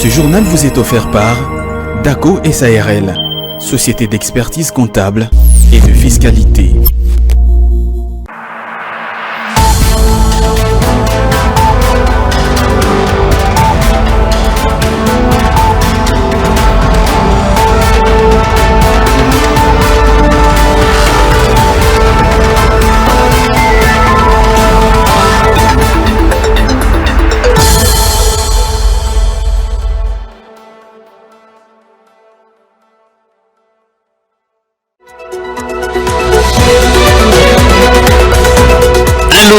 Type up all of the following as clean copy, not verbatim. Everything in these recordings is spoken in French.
Ce journal vous est offert par DACO SARL, société d'expertise comptable et de fiscalité.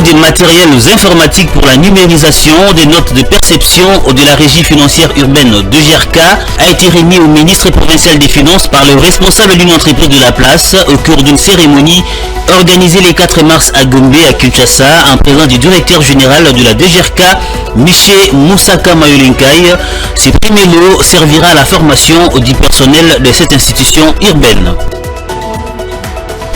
Des matériels informatiques pour la numérisation des notes de perception de la régie financière urbaine de GRK a été remis au ministre provincial des Finances par le responsable d'une entreprise de la place au cours d'une cérémonie organisée le 4 mars à Gombe, à Kinshasa, en présence du directeur général de la DGRK, Miché Moussaka Mayolinkai. Ce premier lot servira à la formation du personnel de cette institution urbaine.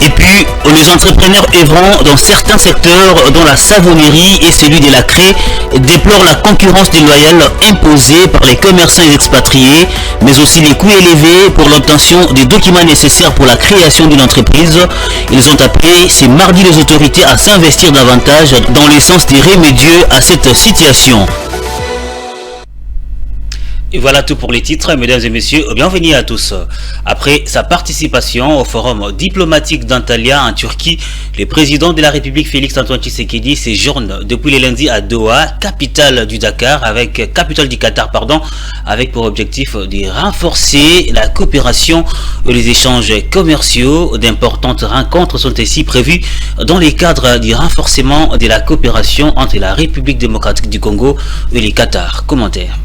Et puis, les entrepreneurs œuvrant dans certains secteurs, dont la savonnerie et celui de la craie, déplorent la concurrence déloyale imposée par les commerçants et expatriés, mais aussi les coûts élevés pour l'obtention des documents nécessaires pour la création d'une entreprise. Ils ont appelé ce mardi les autorités à s'investir davantage dans le sens des remédieux à cette situation. Et voilà tout pour les titres, mesdames et messieurs, bienvenue à tous. Après sa participation au forum diplomatique d'Antalya en Turquie, le président de la République Félix Antoine Tshisekedi séjourne depuis le lundi à Doha, capitale du Qatar, avec pour objectif de renforcer la coopération et les échanges commerciaux. D'importantes rencontres sont ainsi prévues dans le cadre du renforcement de la coopération entre la République démocratique du Congo et le Qatar. Commentaire.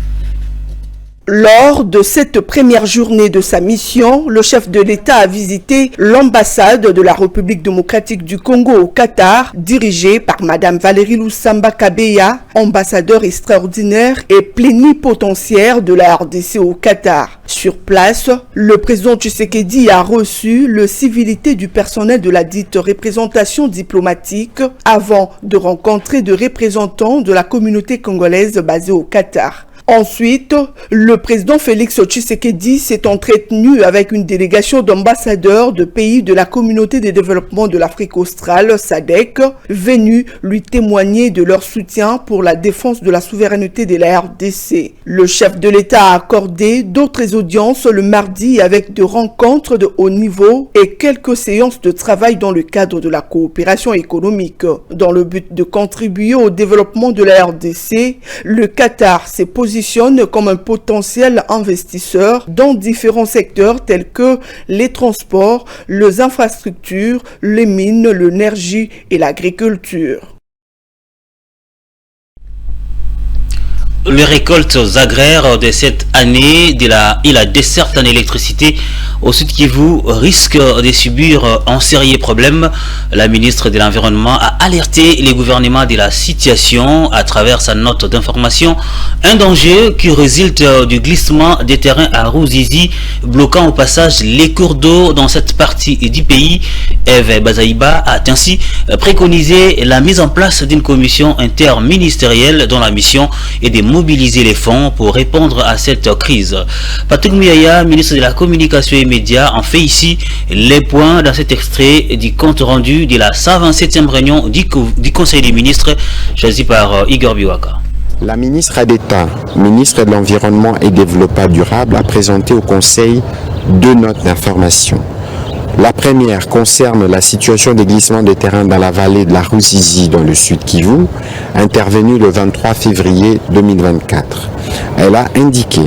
Lors de cette première journée de sa mission, le chef de l'État a visité l'ambassade de la République démocratique du Congo au Qatar, dirigée par Madame Valérie Lusamba Kabeya, ambassadeur extraordinaire et plénipotentiaire de la RDC au Qatar. Sur place, le président Tshisekedi a reçu le civilité du personnel de la dite représentation diplomatique avant de rencontrer des représentants de la communauté congolaise basée au Qatar. Ensuite, le président Félix Tshisekedi s'est entretenu avec une délégation d'ambassadeurs de pays de la communauté de développement de l'Afrique australe, SADC, venus lui témoigner de leur soutien pour la défense de la souveraineté de la RDC. Le chef de l'État a accordé d'autres audiences le mardi avec des rencontres de haut niveau et quelques séances de travail dans le cadre de la coopération économique. Dans le but de contribuer au développement de la RDC, le Qatar s'est positionné comme un potentiel investisseur dans différents secteurs tels que les transports, les infrastructures, les mines, l'énergie et l'agriculture. Les récoltes agraires de cette année et la desserte en électricité au Sud Kivu risquent de subir un sérieux problème. La ministre de l'Environnement a alerté les gouvernements de la situation à travers sa note d'information. Un danger qui résulte du glissement des terrains à Ruzizi, bloquant au passage les cours d'eau dans cette partie du pays. Eve Bazaïba a ainsi préconisé la mise en place d'une commission interministérielle dont la mission est de mobiliser les fonds pour répondre à cette crise. Patrick Muyaya, ministre de la Communication et Médias, en fait ici les points dans cet extrait du compte rendu de la 127e réunion du Conseil des ministres choisi par Igor Biwaka. La ministre d'État, ministre de l'Environnement et Développement durable, a présenté au Conseil deux notes d'information. La première concerne la situation des glissements de terrain dans la vallée de la Ruzizi dans le sud Kivu, intervenue le 23 février 2024. Elle a indiqué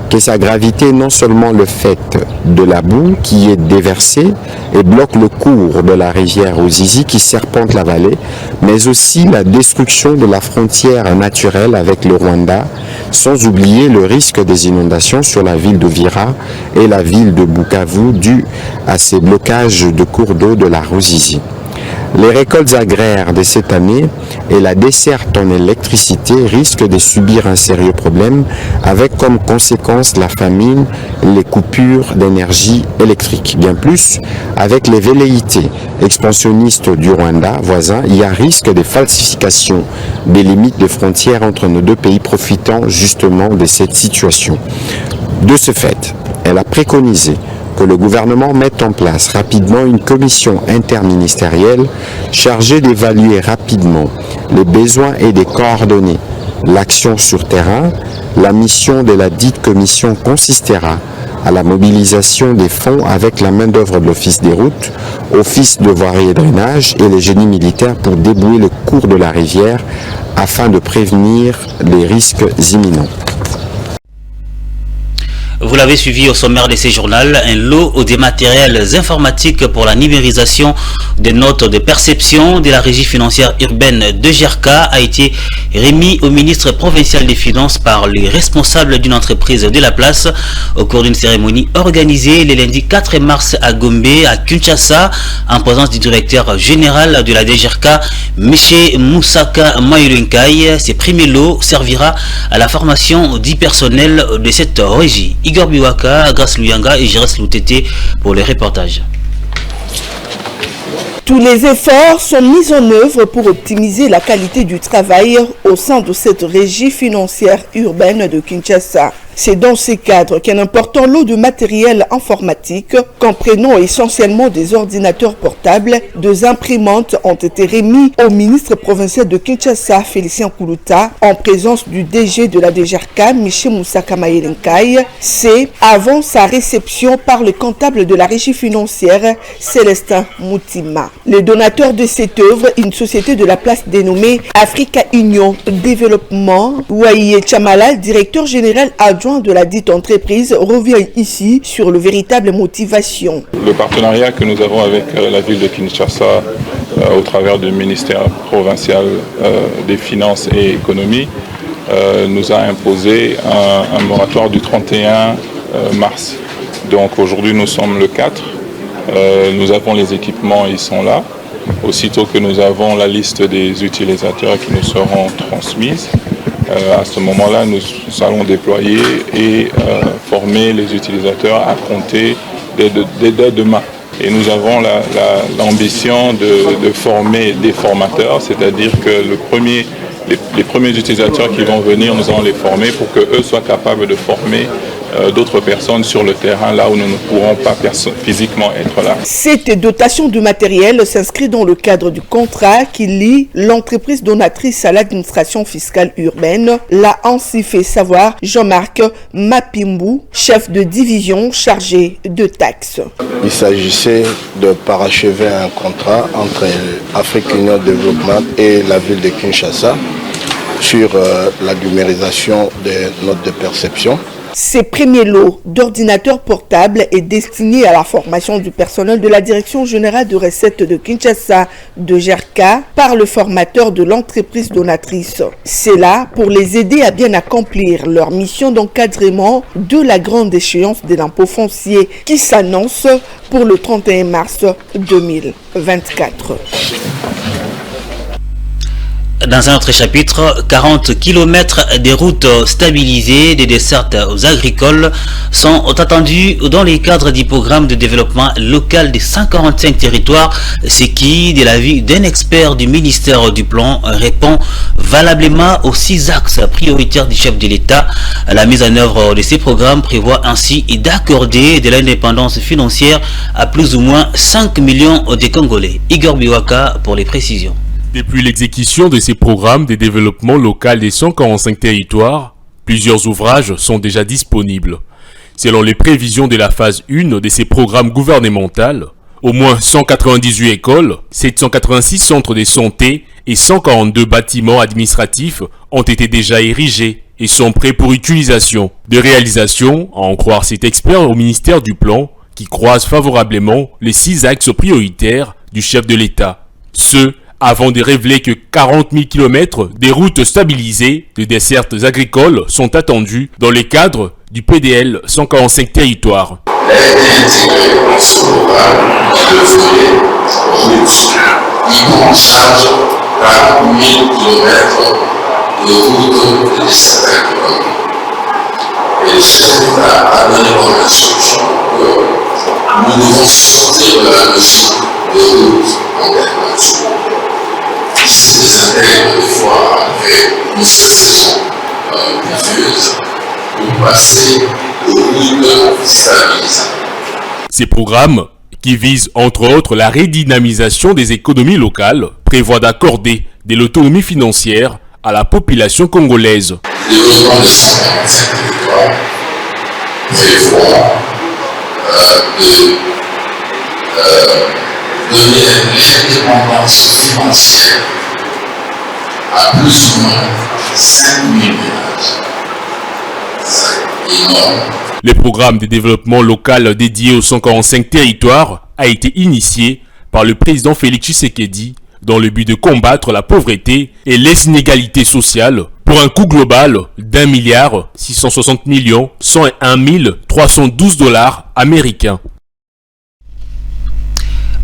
que sa gravité non seulement le fait de la boue qui est déversée et bloque le cours de la rivière Ruzizi qui serpente la vallée, mais aussi la destruction de la frontière naturelle avec le Rwanda, sans oublier le risque des inondations sur la ville d'Uvira et la ville de Bukavu dû à ces blocages de cours d'eau de la Ruzizi. Les récoltes agraires de cette année et la desserte en électricité risquent de subir un sérieux problème avec comme conséquence la famine, les coupures d'énergie électrique. Bien plus, avec les velléités expansionnistes du Rwanda voisin, il y a risque de falsification des limites de frontières entre nos deux pays profitant justement de cette situation. De ce fait, elle a préconisé que le gouvernement mette en place rapidement une commission interministérielle chargée d'évaluer rapidement les besoins et de coordonner l'action sur terrain. La mission de la dite commission consistera à la mobilisation des fonds avec la main-d'œuvre de l'Office des routes, Office de voirie et drainage et les génies militaires pour débouer le cours de la rivière afin de prévenir les risques imminents. Vous l'avez suivi au sommaire de ces journaux, un lot des matériels informatiques pour la numérisation des notes de perception de la régie financière urbaine de Jerka a été remis au ministre provincial des Finances par les responsables d'une entreprise de la place au cours d'une cérémonie organisée le lundi 4 mars à Gombe, à Kinshasa, en présence du directeur général de la DGRK, M. Moussaka Mayulenkai. Ce premier lot servira à la formation du personnel de cette régie. Igor Biwaka, Grace Luyanga et Jérès Loutete pour les reportages. Tous les efforts sont mis en œuvre pour optimiser la qualité du travail au sein de cette régie financière urbaine de Kinshasa. C'est dans ces cadres qu'un important lot de matériel informatique, comprenant essentiellement des ordinateurs portables, des imprimantes, ont été remis au ministre provincial de Kinshasa, Félicien Koulouta, en présence du DG de la DGRK, Michel Moussaka Mayulenkai. C'est avant sa réception par le comptable de la régie financière, Célestin Moutima. Le donateur de cette œuvre, une société de la place dénommée Africa Union Développement, Ouaye Chamala, directeur général adjoint de la dite entreprise, revient ici sur le véritable motivation. Le partenariat que nous avons avec la ville de Kinshasa au travers du ministère provincial des Finances et Économie nous a imposé un moratoire du 31 mars. Donc aujourd'hui nous sommes le 4, nous avons les équipements, ils sont là. Aussitôt que nous avons la liste des utilisateurs qui nous seront transmises, à ce moment-là, nous allons déployer et former les utilisateurs à compter dès demain. Et nous avons l'ambition de former des formateurs, c'est-à-dire que les premiers utilisateurs qui vont venir, nous allons les former pour qu'eux soient capables de former d'autres personnes sur le terrain, là où nous ne pourrons pas physiquement être là. Cette dotation de matériel s'inscrit dans le cadre du contrat qui lie l'entreprise donatrice à l'administration fiscale urbaine, l'a ainsi fait savoir Jean-Marc Mapimbu, chef de division chargé de taxes. Il s'agissait de parachever un contrat entre Africa Union Développement et la ville de Kinshasa sur la numérisation des notes de perception. Ces premiers lots d'ordinateurs portables est destiné à la formation du personnel de la Direction générale de recettes de Kinshasa de Jerka par le formateur de l'entreprise donatrice. C'est là pour les aider à bien accomplir leur mission d'encadrement de la grande échéance de l'impôt foncier qui s'annonce pour le 31 mars 2024. Dans un autre chapitre, 40 km des routes stabilisées des dessertes agricoles sont attendus dans les cadres du programme de développement local des 145 territoires, ce qui, de l'avis d'un expert du ministère du Plan, répond valablement aux 6 axes prioritaires du chef de l'État. La mise en œuvre de ces programmes prévoit ainsi d'accorder de l'indépendance financière à plus ou moins 5 millions de Congolais. Igor Biwaka pour les précisions. Depuis l'exécution de ces programmes de développement local des 145 territoires, plusieurs ouvrages sont déjà disponibles. Selon les prévisions de la phase 1 de ces programmes gouvernementaux, au moins 198 écoles, 786 centres de santé et 142 bâtiments administratifs ont été déjà érigés et sont prêts pour utilisation. De réalisation, à en croire cet expert au ministère du Plan, qui croise favorablement les 6 axes prioritaires du chef de l'État. Avant de révéler que 40 000 km des routes stabilisées de dessertes agricoles sont attendues dans le cadre du PDL 145 territoires. Elle est intégrée dans ce programme qui devrait qui prend en charge 40 000 km de route de certains kilomètres. Et le chef d'État a donné comme instruction que nous devons sortir de la logique de route en perpétuité. Si ça intègre des fois avec une saison diffuse pour passer de route stabilisée. Ces programmes, qui visent entre autres la redynamisation des économies locales, prévoient d'accorder de l'autonomie financière à la population congolaise. Le développement de 145 territoires prévoit de donner l'indépendance financière à plus ou moins 5 000 ménages. C'est énorme. Le programme de développement local dédié aux 145 territoires a été initié par le président Félix Tshisekedi dans le but de combattre la pauvreté et les inégalités sociales pour un coût global d'1 660 101 312 $ américains.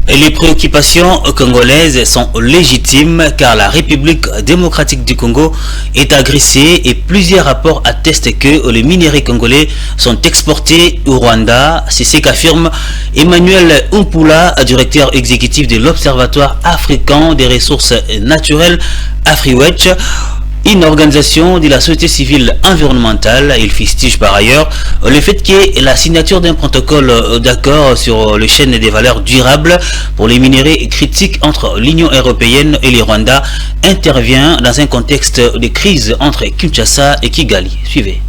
Les préoccupations congolaises sont légitimes car la République démocratique du Congo est agressée et plusieurs rapports attestent que les minerais congolais sont exportés au Rwanda. C'est ce qu'affirme Emmanuel Umpula, directeur exécutif de l'Observatoire africain des ressources naturelles AfriWatch, une organisation de la société civile environnementale. Il fustige par ailleurs le fait que la signature d'un protocole d'accord sur les chaînes des valeurs durables pour les minerais critiques entre l'Union européenne et le Rwanda intervient dans un contexte de crise entre Kinshasa et Kigali. Suivez.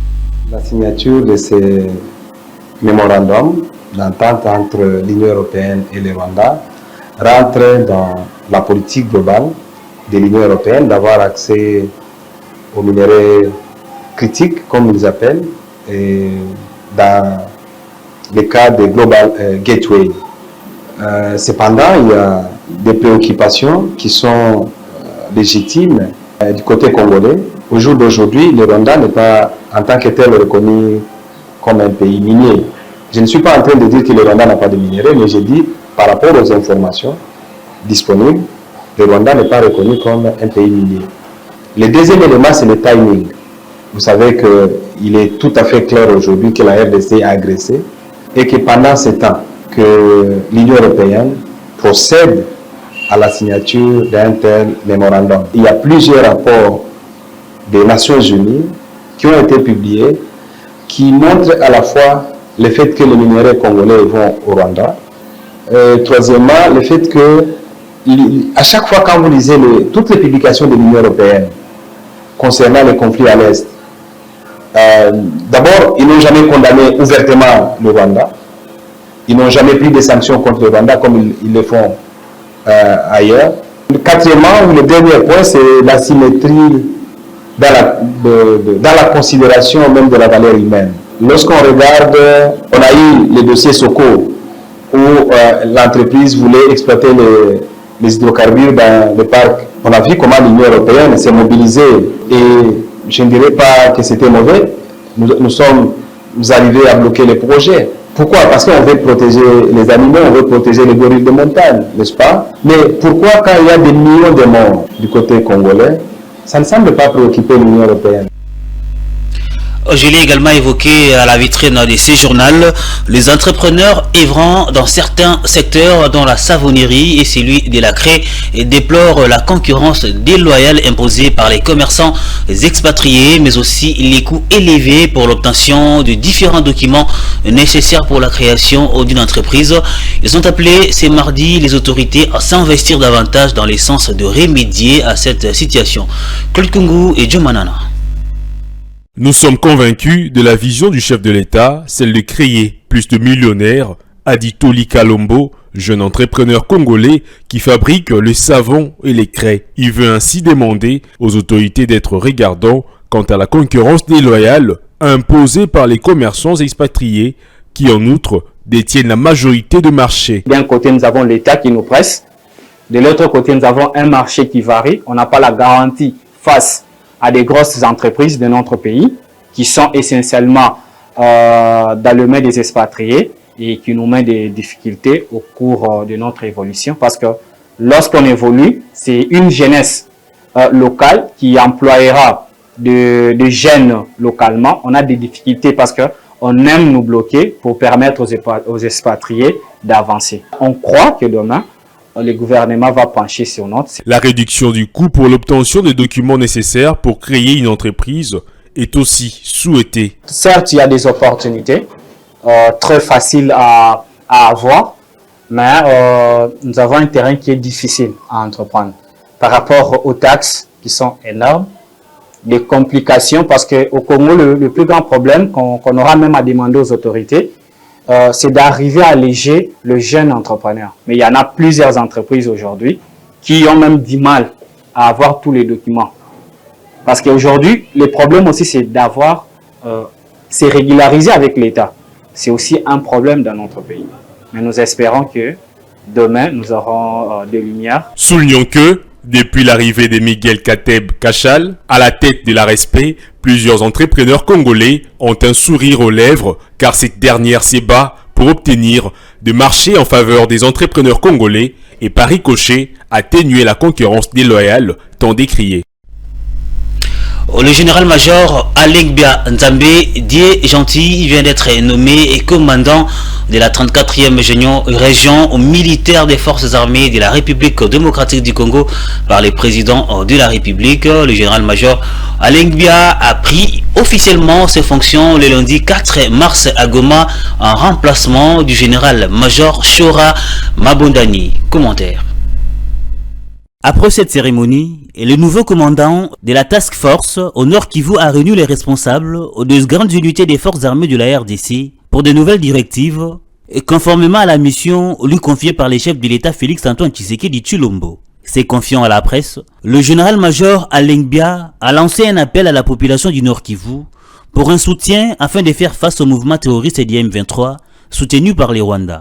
La signature de ces mémorandums d'entente entre l'Union européenne et le Rwanda rentre dans la politique globale de l'Union européenne d'avoir accès aux minerais critiques, comme ils les appellent, et dans le cas des Global Gateway. Cependant, il y a des préoccupations qui sont légitimes du côté congolais. Au jour d'aujourd'hui, le Rwanda n'est pas en tant que tel reconnu comme un pays minier. Je ne suis pas en train de dire que le Rwanda n'a pas de minerais, mais je dis par rapport aux informations disponibles, le Rwanda n'est pas reconnu comme un pays minier. Le deuxième élément, c'est le timing. Vous savez qu'il est tout à fait clair aujourd'hui que la RDC a agressé et que pendant ce temps que l'Union européenne procède à la signature d'un tel mémorandum. Il y a plusieurs rapports des Nations Unies qui ont été publiés qui montrent à la fois le fait que les minerais congolais vont au Rwanda. Troisièmement, le fait que à chaque fois quand vous lisez toutes les publications de l'Union européenne concernant les conflits à l'Est, d'abord, ils n'ont jamais condamné ouvertement le Rwanda. Ils n'ont jamais pris des sanctions contre le Rwanda comme ils le font ailleurs. Quatrièmement, le dernier point, c'est l'asymétrie dans la considération même de la valeur humaine. Lorsqu'on regarde, on a eu le dossier Soko où l'entreprise voulait exploiter les hydrocarbures dans le parc. On a vu comment l'Union européenne s'est mobilisée et je ne dirais pas que c'était mauvais. Nous sommes arrivés à bloquer les projets. Pourquoi? Parce qu'on veut protéger les animaux, on veut protéger les gorilles de montagne, n'est-ce pas? Mais pourquoi quand il y a des millions de morts du côté congolais, ça ne semble pas préoccuper l'Union européenne? Je l'ai également évoqué à la vitrine de ces journaux, les entrepreneurs œuvrant dans certains secteurs dont la savonnerie et celui de la craie déplorent la concurrence déloyale imposée par les commerçants expatriés, mais aussi les coûts élevés pour l'obtention de différents documents nécessaires pour la création d'une entreprise. Ils ont appelé ce mardi les autorités à s'investir davantage dans le sens de remédier à cette situation. Claude Kungu et Joe Manana. Nous sommes convaincus de la vision du chef de l'État, celle de créer plus de millionnaires, a dit Toli Kalombo, jeune entrepreneur congolais qui fabrique le savon et les craies. Il veut ainsi demander aux autorités d'être regardants quant à la concurrence déloyale imposée par les commerçants expatriés qui en outre détiennent la majorité de marché. D'un côté, nous avons l'État qui nous presse. De l'autre côté, nous avons un marché qui varie. On n'a pas la garantie face à des grosses entreprises de notre pays qui sont essentiellement dans le main des expatriés et qui nous mettent des difficultés au cours de notre évolution parce que lorsqu'on évolue, c'est une jeunesse locale qui employera de jeunes localement. On a des difficultés parce qu'on aime nous bloquer pour permettre aux expatriés d'avancer. On croit que demain, le gouvernement va pencher sur notre. La réduction du coût pour l'obtention des documents nécessaires pour créer une entreprise est aussi souhaitée. Certes, il y a des opportunités très faciles à avoir, mais nous avons un terrain qui est difficile à entreprendre. Par rapport aux taxes qui sont énormes, des complications, parce qu'au Congo, le plus grand problème qu'on aura même à demander aux autorités, c'est d'arriver à alléger le jeune entrepreneur. Mais il y en a plusieurs entreprises aujourd'hui qui ont même du mal à avoir tous les documents. Parce qu'aujourd'hui, le problème aussi, c'est d'avoir, c'est régulariser avec l'État. C'est aussi un problème dans notre pays. Mais nous espérons que demain, nous aurons des lumières. Soulignons que, depuis l'arrivée de Miguel Kateb Kachal à la tête de la RESPE, plusieurs entrepreneurs congolais ont un sourire aux lèvres car cette dernière s'est bat pour obtenir des marchés en faveur des entrepreneurs congolais et par ricochet atténuer la concurrence déloyale tant décriée. Le général-major Alengbia Nzambe Die Gentil vient d'être nommé commandant de la 34e région militaire des forces armées de la République démocratique du Congo par le président de la République. Le général-major Alengbia a pris officiellement ses fonctions le lundi 4 mars à Goma en remplacement du général-major Shora Mabondani. Commentaire. Après cette cérémonie, le nouveau commandant de la Task Force au Nord Kivu a réuni les responsables des grandes unités des forces armées de la RDC pour de nouvelles directives, conformément à la mission lui confiée par les chefs de l'État Félix-Antoine Tshisekedi Tshilombo. Se confiant à la presse, le général-major Alengbia a lancé un appel à la population du Nord Kivu pour un soutien afin de faire face au mouvement terroriste du M23 soutenu par les Rwandais.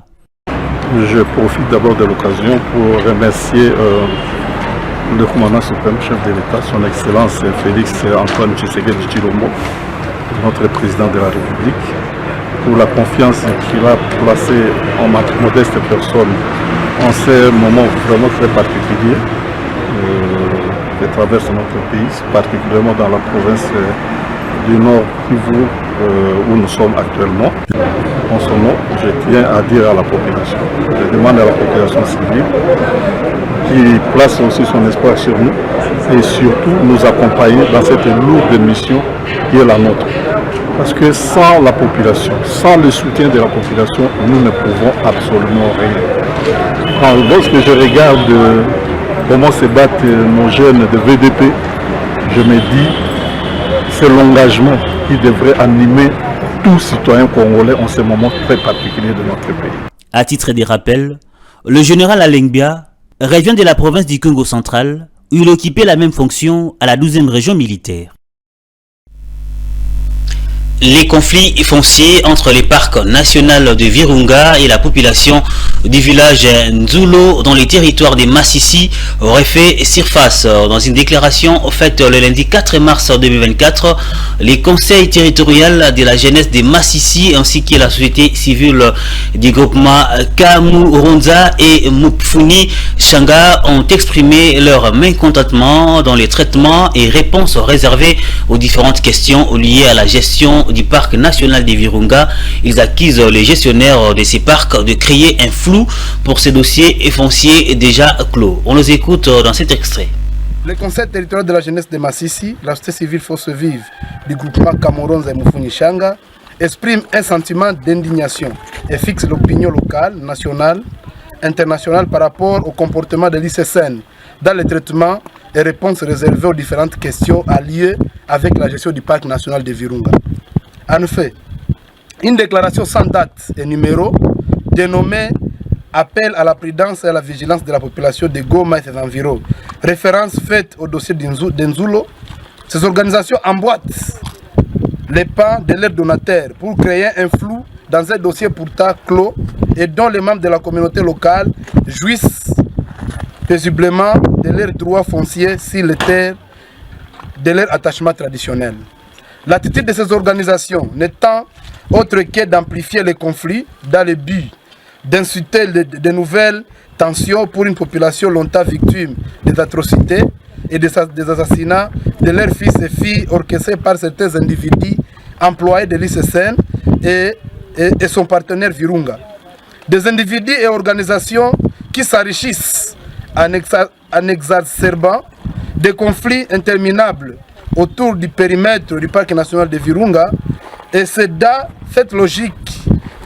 Je profite d'abord de l'occasion pour remercier le commandant suprême, chef de l'État, son Excellence Félix-Antoine Tshisekedi Tshilombo, notre président de la République, pour la confiance qu'il a placée en ma modeste personne en ces moments vraiment très particuliers qui traversent notre pays, particulièrement dans la province du Nord Kivu où nous sommes actuellement. En son nom, je tiens à dire à la population, je demande à la population civile qui place aussi son espoir sur nous et surtout nous accompagner dans cette lourde mission qui est la nôtre. Parce que sans la population, sans le soutien de la population, nous ne pouvons absolument rien. Lorsque je regarde comment se battent nos jeunes de VDP, je me dis c'est l'engagement qui devrait animer tout citoyen congolais en ce moment très particulier de notre pays. À titre de rappel, le général Alengbia revient de la province du Congo central où il occupait la même fonction à la 12e région militaire. Les conflits fonciers entre les parcs nationaux de Virunga et la population du village Nzulo dans les territoires des Massissi auraient fait surface. Dans une déclaration faite le lundi 4 mars 2024, les conseils territoriaux de la jeunesse des Massissi ainsi que la société civile du groupement Kamuronza et Mupfuni Shanga ont exprimé leur mécontentement dans les traitements et réponses réservées aux différentes questions liées à la gestion du parc national des Virunga. Ils accusent les gestionnaires de ces parcs de créer un flou pour ces dossiers fonciers déjà clos. On les écoute dans cet extrait. Le conseil territorial de la jeunesse de Massissi, la société civile Force Vive du groupement Kamuronza et Mupfuni Shanga exprime un sentiment d'indignation et fixe l'opinion locale, nationale, internationale par rapport au comportement de l'ICSN dans le traitement et réponses réservées aux différentes questions alliées avec la gestion du parc national de Virunga. En effet, une déclaration sans date et numéro dénommée Appel à la prudence et à la vigilance de la population de Goma et ses environs, référence faite au dossier d'Nzulo, ces organisations emboîtent les pas de leurs donataires pour créer un flou dans un dossier pourtant clos et dont les membres de la communauté locale jouissent paisiblement de leurs droits fonciers sur les terres de leur attachement traditionnel. L'attitude de ces organisations n'étant autre que d'amplifier les conflits dans le but d'insulter de nouvelles tension pour une population longtemps victime des atrocités et des assassinats de leurs fils et filles orchestrés par certains individus employés de l'ICCN et son partenaire Virunga. Des individus et organisations qui s'enrichissent en exacerbant des conflits interminables autour du périmètre du parc national de Virunga, et c'est dans cette logique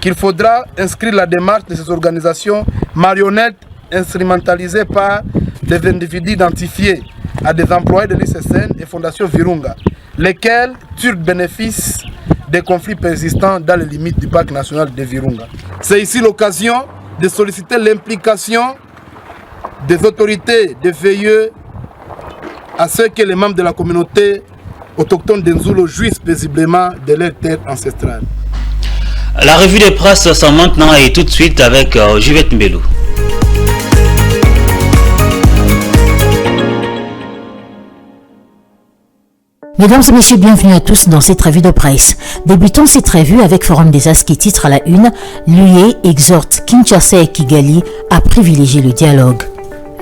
qu'il faudra inscrire la démarche de ces organisations marionnettes instrumentalisées par des individus identifiés à des employés de l'ICCN et Fondation Virunga, lesquels tirent bénéfice des conflits persistants dans les limites du parc national de Virunga. C'est ici l'occasion de solliciter l'implication des autorités de veiller à ce que les membres de la communauté autochtone d'Nzulo jouissent paisiblement de leurs terres ancestrales. La revue de presse s'en maintenant et tout de suite avec Juvette Mbelou. Mesdames et messieurs, bienvenue à tous dans cette revue de presse. Débutons cette revue avec Forum des As qui titre à la une « L'UE exhorte Kinshasa et Kigali à privilégier le dialogue ».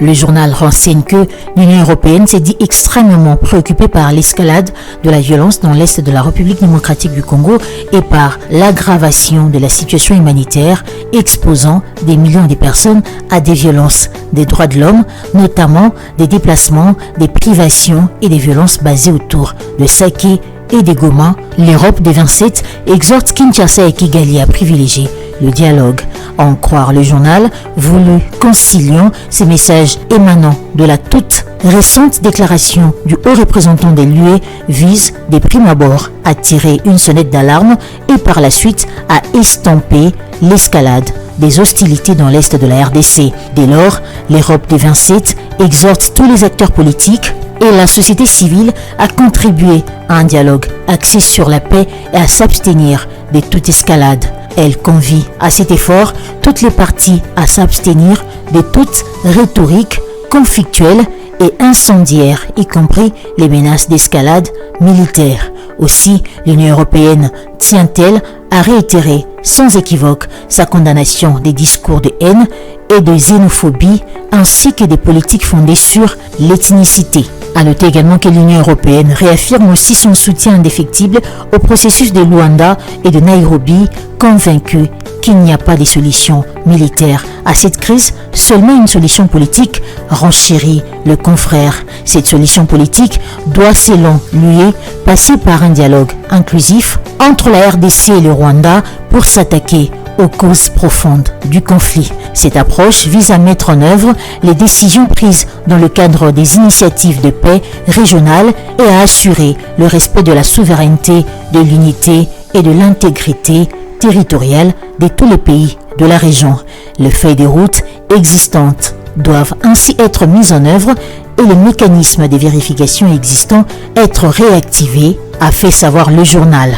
Le journal renseigne que l'Union européenne s'est dit extrêmement préoccupée par l'escalade de la violence dans l'est de la République démocratique du Congo et par l'aggravation de la situation humanitaire exposant des millions de personnes à des violences des droits de l'homme, notamment des déplacements, des privations et des violences basées autour de Saké et des Goma. L'Europe des 27 exhorte Kinshasa et Kigali à privilégier le dialogue. À en croire le journal, voulu conciliant ces messages émanant de la toute récente déclaration du haut représentant de l'UE vise des primes abord à tirer une sonnette d'alarme et par la suite à estomper l'escalade des hostilités dans l'est de la RDC. Dès lors, l'Europe des 27 exhorte tous les acteurs politiques et la société civile à contribuer à un dialogue axé sur la paix et à s'abstenir de toute escalade. Elle convie à cet effort toutes les parties à s'abstenir de toute rhétorique conflictuelle et incendiaire, y compris les menaces d'escalade militaire. Aussi, l'Union européenne tient-elle à réitérer sans équivoque sa condamnation des discours de haine et de xénophobie ainsi que des politiques fondées sur l'ethnicité. À noter également que l'Union européenne réaffirme aussi son soutien indéfectible au processus de Luanda et de Nairobi, convaincu qu'il n'y a pas de solution militaire à cette crise, seulement une solution politique, renchérit le confrère. Cette solution politique doit, selon l'UE, passer par un dialogue inclusif entre la RDC et le Rwanda pour s'attaquer aux causes profondes du conflit. Cette approche vise à mettre en œuvre les décisions prises dans le cadre des initiatives de paix régionales et à assurer le respect de la souveraineté, de l'unité et de l'intégrité territoriale de tous les pays de la région. Les feuilles de route existantes doivent ainsi être mises en œuvre et les mécanismes de vérification existants être réactivés, a fait savoir le journal.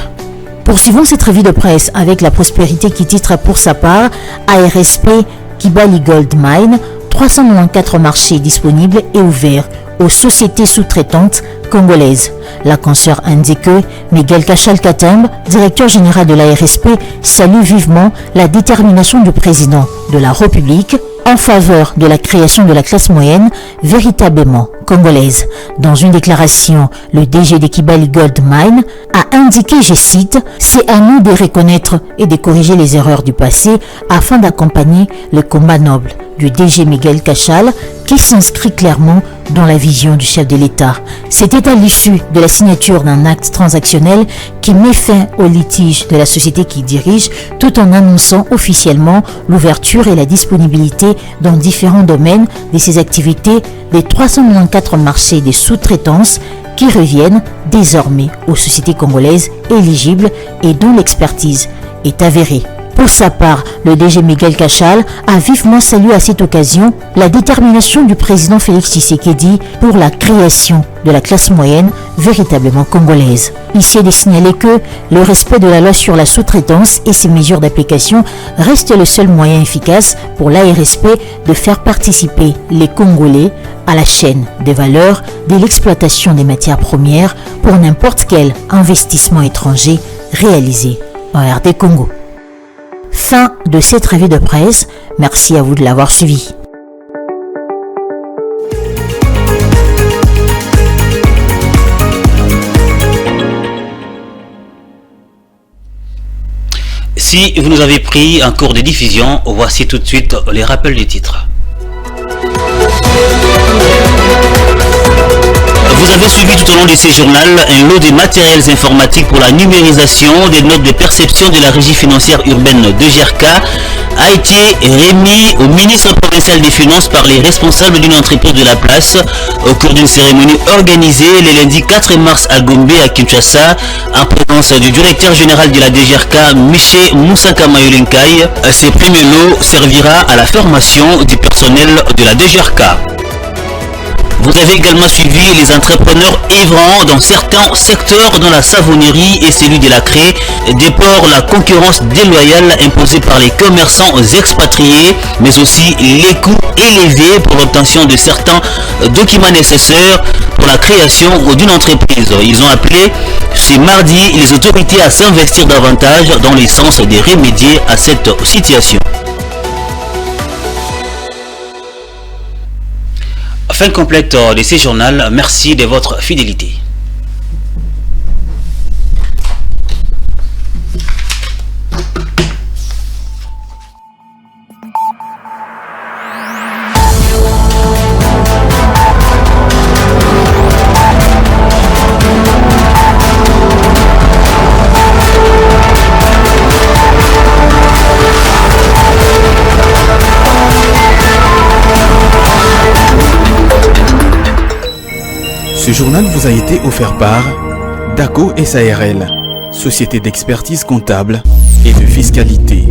Poursuivons cette revue de presse avec la prospérité qui titre pour sa part ARSP Kibali Gold Mine, 394 marchés disponibles et ouverts aux sociétés sous-traitantes congolaises. La consoeur indique que Miguel Kachal-Katembe, directeur général de l'ARSP, salue vivement la détermination du président de la République en faveur de la création de la classe moyenne véritablement congolaise. Dans une déclaration, le DG de Kibali Gold Mine a indiqué, je cite, « C'est à nous de reconnaître et de corriger les erreurs du passé afin d'accompagner le combat noble du DG Miguel Kachal qui s'inscrit clairement dans la vision du chef de l'État. » C'était à l'issue de la signature d'un acte transactionnel qui met fin au litige de la société qui dirige, tout en annonçant officiellement l'ouverture et la disponibilité dans différents domaines de ses activités des 394 marchés de sous-traitance qui reviennent désormais aux sociétés congolaises éligibles et dont l'expertise est avérée. Pour sa part, le DG Miguel Kachal a vivement salué à cette occasion la détermination du président Félix Tshisekedi pour la création de la classe moyenne véritablement congolaise. Ici est de signaler que le respect de la loi sur la sous-traitance et ses mesures d'application reste le seul moyen efficace pour l'ARSP de faire participer les Congolais à la chaîne de valeur de l'exploitation des matières premières pour n'importe quel investissement étranger réalisé en RD Congo. Fin de cette revue de presse. Merci à vous de l'avoir suivi. Si vous nous avez pris en cours de diffusion, voici tout de suite les rappels du titre. Vous avez suivi tout au long de ces journaux un lot de matériels informatiques pour la numérisation des notes de perception de la régie financière urbaine de GRK a été remis au ministre provincial des Finances par les responsables d'une entreprise de la place au cours d'une cérémonie organisée le lundi 4 mars à Gombe à Kinshasa en présence du directeur général de la DGRK, Miché Moussaka Mayolinkai. Ce premier lot servira à la formation du personnel de la DGRK. Vous avez également suivi les entrepreneurs œuvrant dans certains secteurs dans la savonnerie et celui de la craie déplorent la concurrence déloyale imposée par les commerçants expatriés, mais aussi les coûts élevés pour l'obtention de certains documents nécessaires pour la création d'une entreprise. Ils ont appelé ce mardi les autorités à s'investir davantage dans le sens de remédier à cette situation. Fin complète de ces journaux, merci de votre fidélité. Ce journal vous a été offert par DACO SARL, société d'expertise comptable et de fiscalité.